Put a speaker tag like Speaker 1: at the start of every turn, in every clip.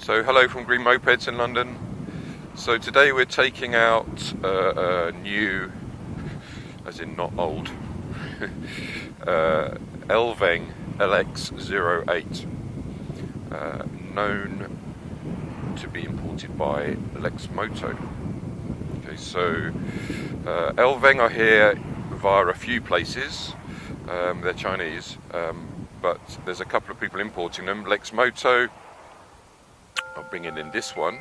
Speaker 1: So hello from Green-Mopeds in London. So today we're taking out a new, as in not old, LVENG LX08, known to be imported by Lexmoto. Okay, so LVENG are here via a few places. They're Chinese, but there's a couple of people importing them. Lexmoto are bringing in this one,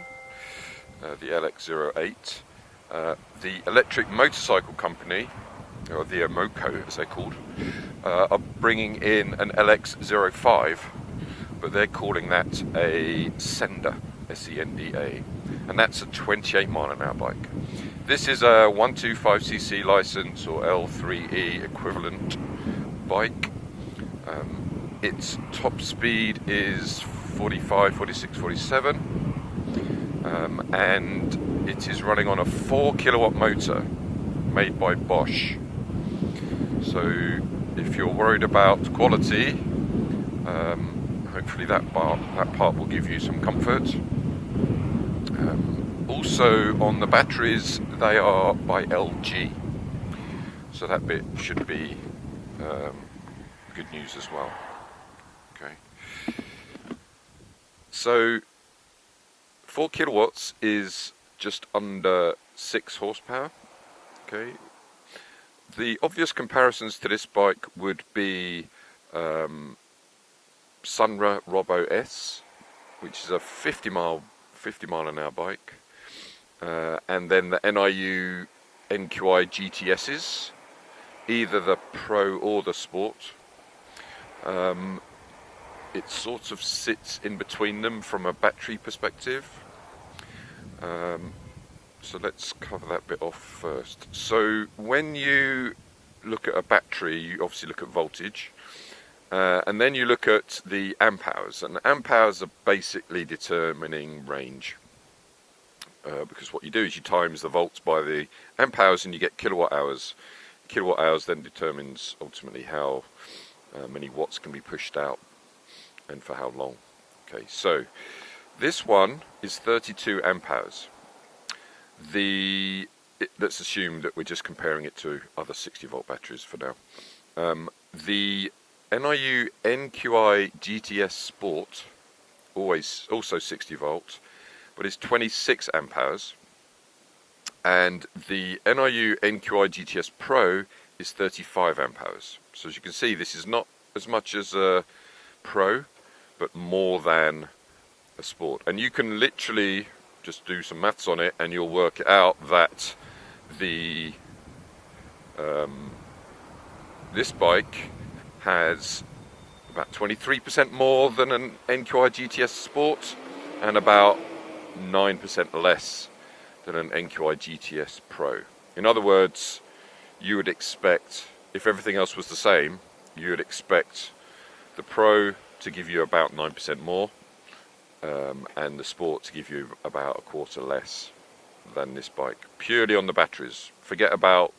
Speaker 1: the LX08. The electric motorcycle company, or the Moco as they're called, are bringing in an LX05, but they're calling that a Senda, S-E-N-D-A, and that's a 28 mile an hour bike. This is a 125cc license or L3E equivalent bike. Its top speed is 45, 46, 47, and it is running on a 4 kilowatt motor made by Bosch. So if you're worried about quality, hopefully that part will give you some comfort. Also on the batteries, they are by LG, so that bit should be good news as well. Okay, so 4 kilowatts is just under 6 horsepower. Okay, the obvious comparisons to this bike would be Sunra robo-s, which is a 50 mile an hour bike, and then the NIU NQI GTSs, either the Pro or the Sport. It sort of sits in between them from a battery perspective. So let's cover that bit off first. So when you look at a battery, you obviously look at voltage, and then you look at the amp hours, and amp hours are basically determining range, because what you do is you times the volts by the amp hours and you get kilowatt hours. Kilowatt hours then determines ultimately how many watts can be pushed out and for how long. Okay, so this one is 32 amp hours. Let's assume that we're just comparing it to other 60 volt batteries for now. The NIU NQI GTS Sport, also 60 volt, but it's 26 amp hours, and the NIU NQI GTS Pro is 35 amp hours. So as you can see, this is not as much as a Pro, but more than a Sport. And you can literally just do some maths on it and you'll work it out that this bike has about 23% more than an NQI GTS Sport and about 9% less than an NQI GTS Pro. In other words, you would expect, if everything else was the same, you would expect the Pro to give you about 9% more, and the Sport to give you about a quarter less than this bike, purely on the batteries. Forget about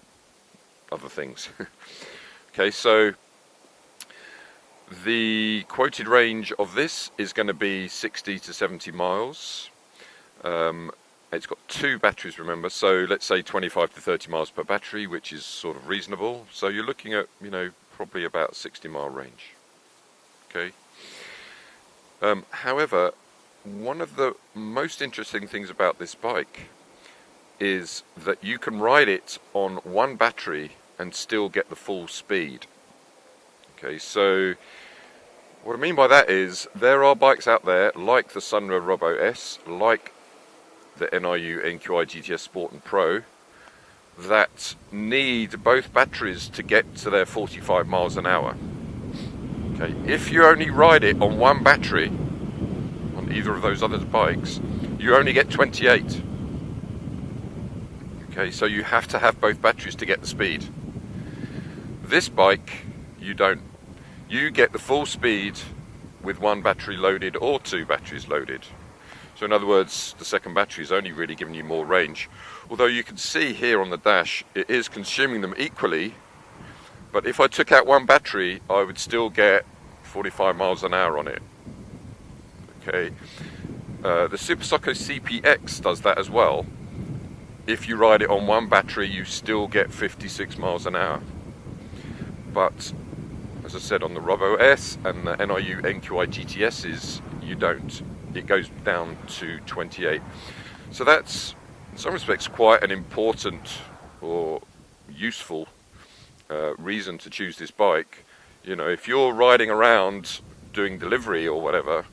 Speaker 1: other things. Okay, so the quoted range of this is going to be 60 to 70 miles. It's got 2 batteries, remember, so let's say 25 to 30 miles per battery, which is sort of reasonable. So you're looking at, probably about 60 mile range. Okay. However, one of the most interesting things about this bike is that you can ride it on one battery and still get the full speed. Okay, so what I mean by that is there are bikes out there like the Sunra robo-s, like the NIU NQI GTS Sport and Pro, that need both batteries to get to their 45 miles an hour. Okay, if you only ride it on one battery on either of those other bikes, you only get 28. Okay, so you have to have both batteries to get the speed. This bike, you don't. You get the full speed with one battery loaded or 2 batteries loaded. So in other words, the second battery is only really giving you more range. Although you can see here on the dash, it is consuming them equally. But if I took out one battery, I would still get 45 miles an hour on it. Okay, The Super Socko CPX does that as well. If you ride it on one battery, you still get 56 miles an hour. But as I said, on the robo-s and the NIU NQI GTSs, you don't. It goes down to 28. So that's, in some respects, quite an important or useful reason to choose this bike. You know, if you're riding around doing delivery or whatever,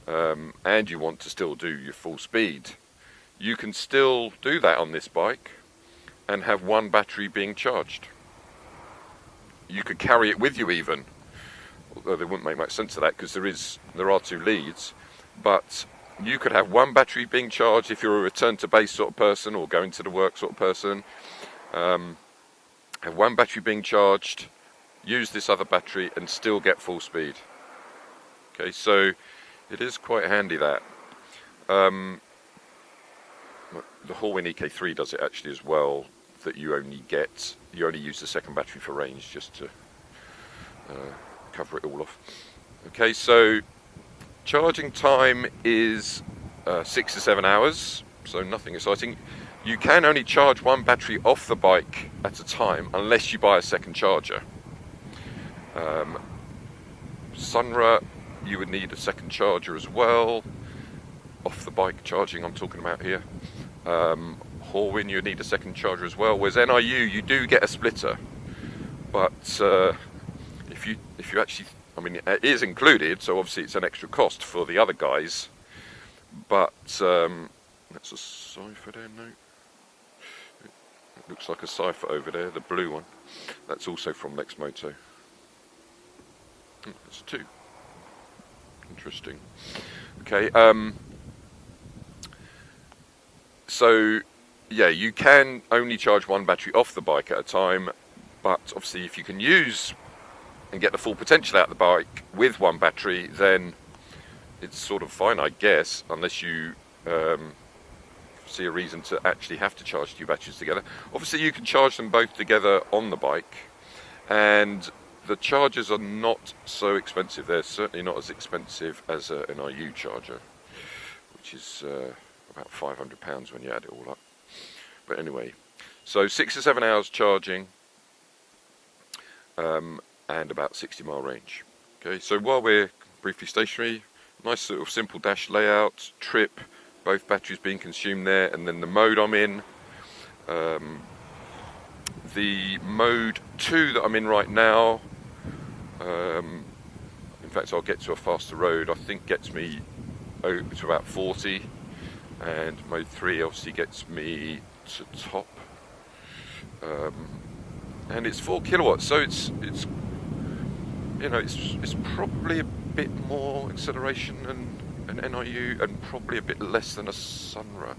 Speaker 1: and you want to still do your full speed, you can still do that on this bike and have one battery being charged. You could carry it with you even, although there wouldn't make much sense of that because there are two leads, but you could have one battery being charged if you're a return to base sort of person or going to the work sort of person. Have one battery being charged, use this other battery and still get full speed. Okay, so it is quite handy that. The Horwin EK3 does it actually as well, that you only use the second battery for range just to cover it all off. Okay, so charging time is 6 to 7 hours, so nothing exciting. You can only charge one battery off the bike at a time unless you buy a second charger. Sunra, you would need a second charger as well. Off the bike charging I'm talking about here. Horwin, you need a second charger as well. Whereas NIU, you do get a splitter, but if you actually, I mean, it is included, so obviously it's an extra cost for the other guys. But that's a cipher there, no. It looks like a cipher over there, the blue one. That's also from Lexmoto. That's two. Interesting. Okay. So, yeah, you can only charge one battery off the bike at a time, but obviously if you can use and get the full potential out of the bike with one battery, then it's sort of fine, I guess, unless you see a reason to actually have to charge two batteries together. Obviously you can charge them both together on the bike, and the chargers are not so expensive. They're certainly not as expensive as an NIU charger, which is about £500 when you add it all up. But anyway, so 6 to 7 hours charging, and about 60-mile range. Okay, so while we're briefly stationary, nice sort of simple dash layout, trip, both batteries being consumed there, and then the mode I'm in. The mode 2 that I'm in right now, in fact I'll get to a faster road, I think gets me over to about 40, and mode 3 obviously gets me to top, and it's 4 kilowatts, so it's you know, it's probably a bit more acceleration than an NIU, and probably a bit less than a Sunra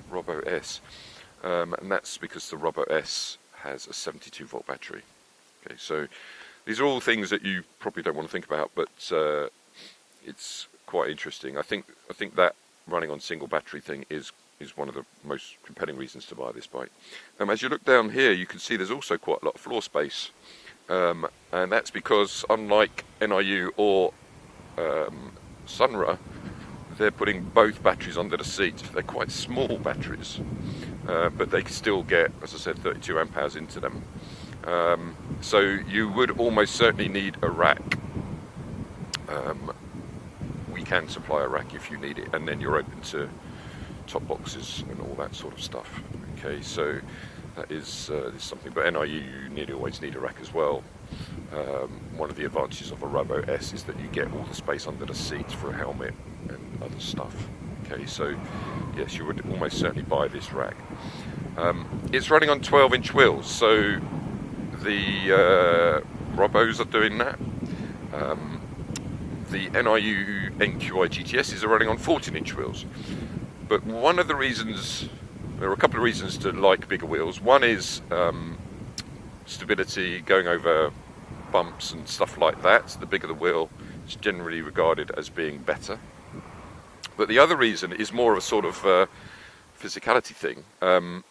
Speaker 1: robo-s, and that's because the robo-s has a 72 volt battery. Okay, so these are all things that you probably don't want to think about, but it's quite interesting. I think that running on single battery thing is one of the most compelling reasons to buy this bike. As you look down here, you can see there's also quite a lot of floor space, and that's because unlike NIU or Sunra, they're putting both batteries under the seat. They're quite small batteries, but they can still get, as I said, 32 amp hours into them. So you would almost certainly need a rack. We can supply a rack if you need it, and then you're open to top boxes and all that sort of stuff. Okay, so that is something, but NIU, you nearly always need a rack as well. One of the advantages of a robo-s is that you get all the space under the seat for a helmet and other stuff. Okay, so yes, you would almost certainly buy this rack. It's running on 12-inch wheels, so the robos are doing that. The NIU NQI GTSs are running on 14-inch wheels. But one of the reasons, there are a couple of reasons to like bigger wheels. One is stability, going over bumps and stuff like that. The bigger the wheel, it's generally regarded as being better. But the other reason is more of a sort of physicality thing. I'm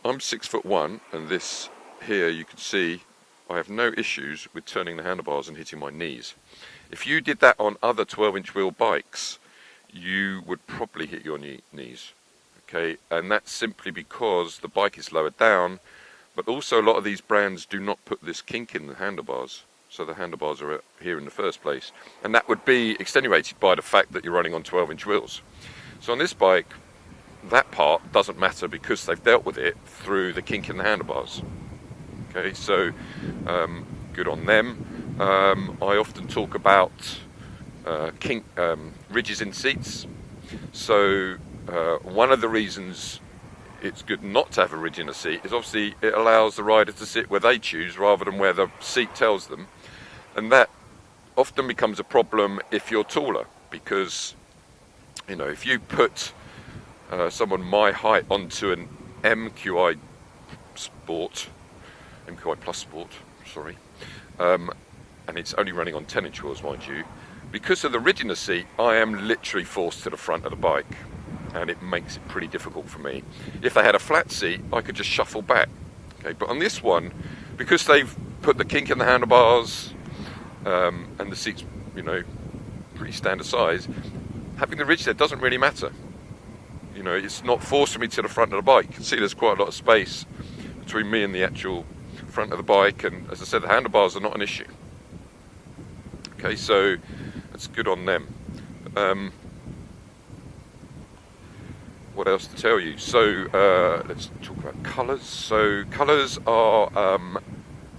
Speaker 1: 6'1", and this here you can see I have no issues with turning the handlebars and hitting my knees. If you did that on other 12-inch wheel bikes, you would probably hit your knees. Okay, and that's simply because the bike is lowered down, but also a lot of these brands do not put this kink in the handlebars, so the handlebars are here in the first place, and that would be extenuated by the fact that you're running on 12-inch wheels. So on this bike, that part doesn't matter because they've dealt with it through the kink in the handlebars. Okay, so good on them. I often talk about ridges in seats. So one of the reasons it's good not to have a ridge in a seat is obviously it allows the rider to sit where they choose rather than where the seat tells them, and that often becomes a problem if you're taller, because if you put someone my height onto an MQI Plus Sport, sorry, and it's only running on 10-inch wheels, mind you, because of the ridge in the seat, I am literally forced to the front of the bike, and it makes it pretty difficult for me. If they had a flat seat, I could just shuffle back. Okay, but on this one, because they've put the kink in the handlebars, and the seat's, pretty standard size, having the ridge there doesn't really matter. It's not forcing me to the front of the bike. You can see there's quite a lot of space between me and the actual front of the bike, and as I said, the handlebars are not an issue. Okay, so that's good on them. What else to tell you? So let's talk about colours. So colours are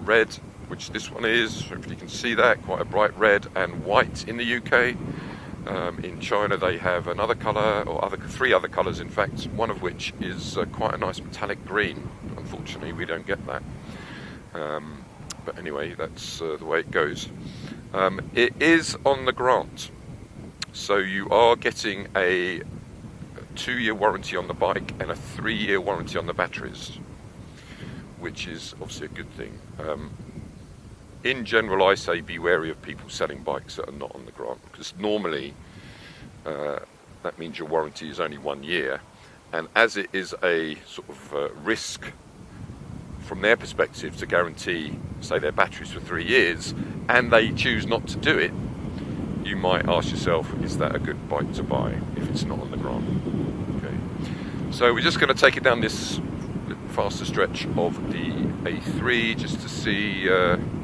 Speaker 1: red, which this one is. Hopefully you can see that, quite a bright red, and white in the UK. In China they have another colour, or three other colours in fact, one of which is quite a nice metallic green. Unfortunately we don't get that. But anyway, that's the way it goes. It is on the grant, so you are getting a 2-year warranty on the bike and a 3-year warranty on the batteries, which is obviously a good thing. In general, I say be wary of people selling bikes that are not on the grant, because normally that means your warranty is only 1 year, and as it is a sort of risk from their perspective to guarantee, say, their batteries for 3 years, and they choose not to do it, you might ask yourself, is that a good bike to buy if it's not on the grant? Okay, so we're just going to take it down this faster stretch of the A3 just to see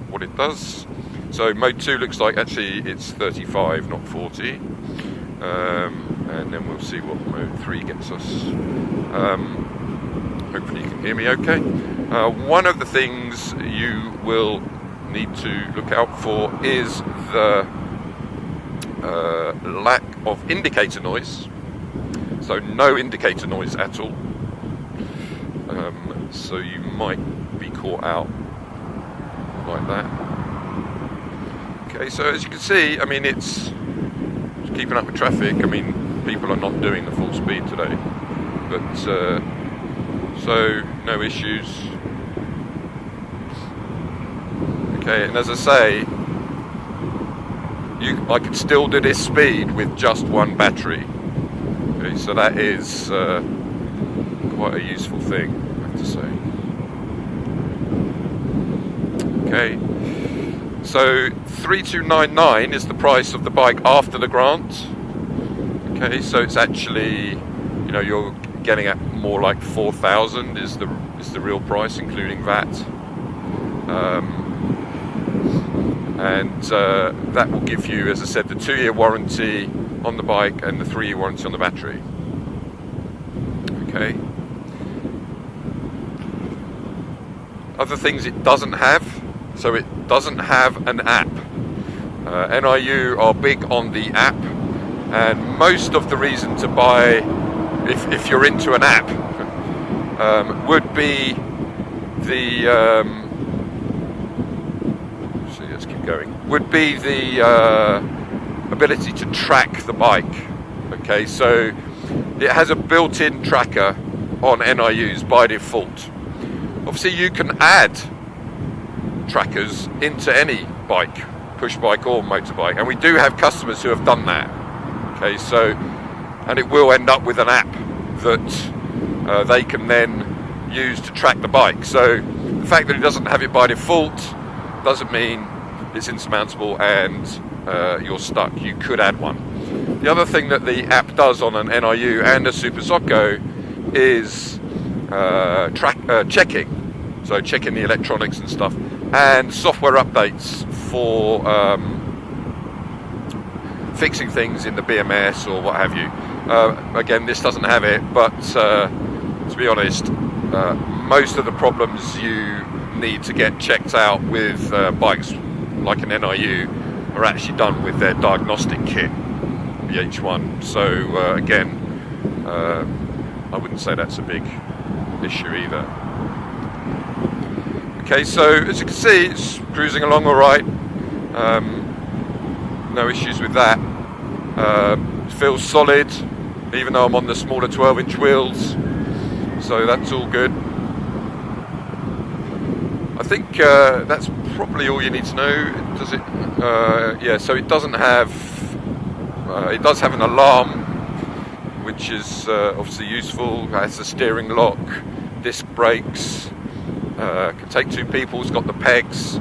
Speaker 1: what it does. So mode 2 looks like actually it's 35, not 40, and then we'll see what mode 3 gets us. Hopefully you can hear me okay. One of the things you will need to look out for is the lack of indicator noise. So no indicator noise at all. So you might be caught out like that. Okay, so as you can see, I mean, it's keeping up with traffic. I mean, people are not doing the full speed today, but so no issues. Okay, and as I say, I can still do this speed with just one battery. Okay, so that is quite a useful thing, I have to say. Okay, so 3,299 is the price of the bike after the grant. Okay, so it's actually, you're getting at more like 4,000 is the real price, including VAT. And that will give you, as I said, the 2-year warranty on the bike and the 3-year warranty on the battery. Okay. Other things it doesn't have, so it doesn't have an app. NIU are big on the app, and most of the reason to buy, if you're into an app, would be the would be the ability to track the bike. Okay, so it has a built-in tracker on NIUs by default. Obviously you can add trackers into any bike, push bike or motorbike, and we do have customers who have done that. Okay, so, and it will end up with an app that they can then use to track the bike. So the fact that it doesn't have it by default doesn't mean it's insurmountable and you're stuck. You could add one. The other thing that the app does on an NIU and a Super Socco is checking, so checking the electronics and stuff, and software updates for fixing things in the BMS or what have you. Again, this doesn't have it, but to be honest, most of the problems you need to get checked out with bikes like an NIU are actually done with their diagnostic kit, the H1. So again, I wouldn't say that's a big issue either. Okay, so as you can see, it's cruising along all right. No issues with that. It feels solid, even though I'm on the smaller 12-inch wheels, so that's all good. I think that's probably all you need to know. Does it? Yeah, so it doesn't have. It does have an alarm, which is obviously useful. It has a steering lock, disc brakes, can take two people. It's got the pegs,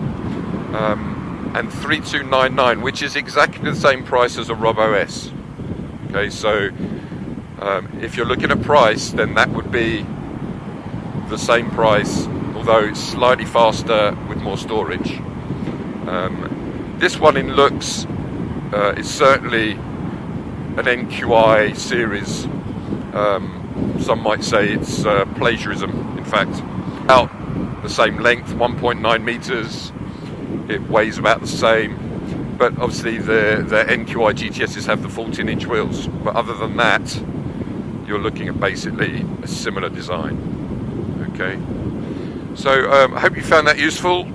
Speaker 1: and 3299, which is exactly the same price as a robo-s. Okay, so if you're looking at price, then that would be the same price, although it's slightly faster with more storage. This one in looks is certainly an NQI series. Some might say it's plagiarism, in fact. About the same length, 1.9 meters. It weighs about the same, but obviously the NQI GTSs have the 14-inch wheels. But other than that, you're looking at basically a similar design. Okay, so I hope you found that useful.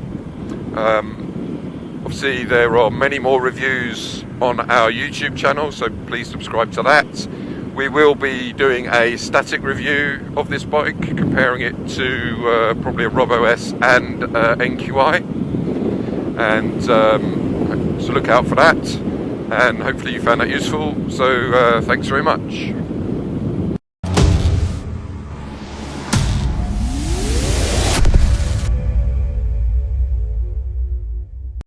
Speaker 1: Obviously there are many more reviews on our YouTube channel, so please subscribe to that. We will be doing a static review of this bike, comparing it to probably a robo-s and NQI, and so look out for that, and hopefully you found that useful. So thanks very much.